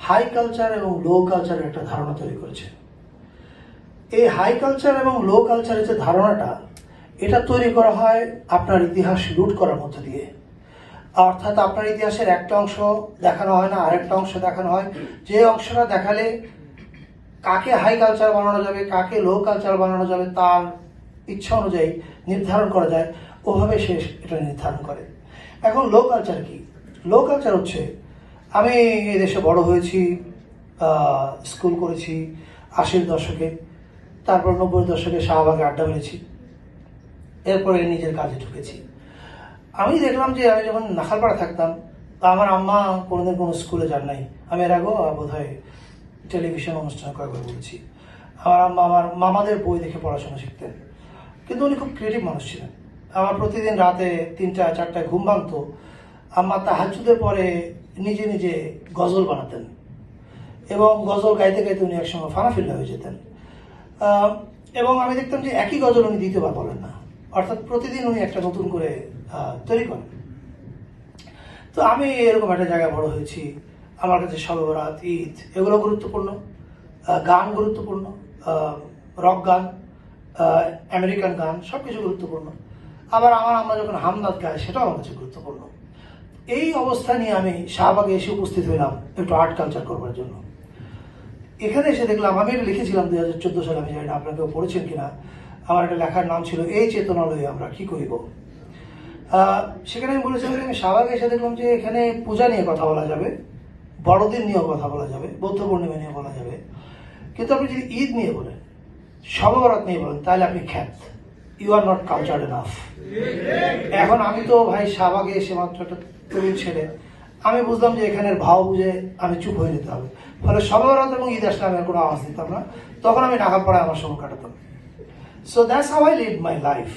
High culture এবং লো কালচারের একটা ধারণা তৈরি করেছে। এই হাই কালচার এবং লো কালচারের যে ধারণাটা, এটা তৈরি করা হয় আপনার ইতিহাস লুট করার মধ্য দিয়ে। অর্থাৎ আপনার ইতিহাসের একটা অংশ দেখানো হয় না, আরেকটা অংশ দেখানো হয়। যে অংশটা দেখালে কাকে হাই কালচার বানানো যাবে, কাকে লো কালচার বানানো যাবে, তার ইচ্ছা অনুযায়ী নির্ধারণ করা যায়, ওভাবে সে এটা নির্ধারণ করে। এখন লো কালচার কি? লো কালচার হচ্ছে, আমি এই দেশে বড় হয়েছি, স্কুল করেছি 80-র দশকে, তারপর 90-র দশকে শাহবাগে আড্ডা মেরেছি, এরপরে নিজের কাজে ঢুকেছি। আমি দেখলাম যে আমি যখন নাখালপাড়া থাকতাম, তা আমার আম্মা কোনোদিন কোনো স্কুলে যান নাই। আমি এর আগেও বোধহয় টেলিভিশন অনুষ্ঠান কয়েকবার বলেছি। আমার আম্মা আমার মামাদের বই দেখে পড়াশোনা শিখতেন, কিন্তু উনি খুব ক্রিয়েটিভ মানুষ ছিলেন। আমার প্রতিদিন রাতে 3টা-4টায় ঘুম ভাঙতো। আম্মা তাহাজ্জুদের পরে নিজে নিজে গজল বানাতেন, এবং গজল গাইতে গাইতে উনি একসময় ফানাফিল্লা হয়ে যেতেন। এবং আমি দেখতাম যে একই গজল উনি দ্বিতীয়বার বলেন না, অর্থাৎ প্রতিদিন উনি একটা নতুন করে তৈরি করেন। তো আমি এরকম একটা জায়গায় বড় হয়েছি। আমার কাছে শবে বরাত, ঈদ এগুলো গুরুত্বপূর্ণ, গান গুরুত্বপূর্ণ, রক গান, আমেরিকান গান, সব কিছু গুরুত্বপূর্ণ। আবার আমার আম্মা যখন হামদাদ গায়, সেটাও আমার কাছে গুরুত্বপূর্ণ। এই অবস্থা নিয়ে আমি শাহবাগে এসে উপস্থিত হইলাম একটু আর্ট কালচার করবার জন্য। এখানে এসে দেখলাম, আমি এটা লিখেছিলাম 2014 সালে, আমি জানি না আপনাকেও পড়েছেন কিনা। আমার একটা লেখার নাম ছিল এই চেতনালয়ে আমরা কি করিব। সেখানে আমি বলেছিলাম যে আমি শাহবাগে এসে দেখলাম যে এখানে পূজা নিয়ে কথা বলা যাবে, বড়দিন নিয়েও কথা বলা যাবে, বৌদ্ধ পূর্ণিমা নিয়ে বলা যাবে, কিন্তু আপনি যদি ঈদ নিয়ে বলেন, শবে বরাত নিয়ে বলেন, তাহলে আপনি খ্যাত, you are not cultured enough. এখন আমি তো ভাই শাহবাগে এসে মাত্র একটা তরুণ ছেলে, আমি বুঝলাম যে এখানের ভাও বুঝে আমি চুপ হয়ে যেতে হবে। ফলে শবে বরাত এবং ঈদ আসলে আমি আর কোনো আওয়াজ দিতাম না। তখন আমি নাগালপাড়ায় আমার সময় কাটাতাম। So that's how I live my life.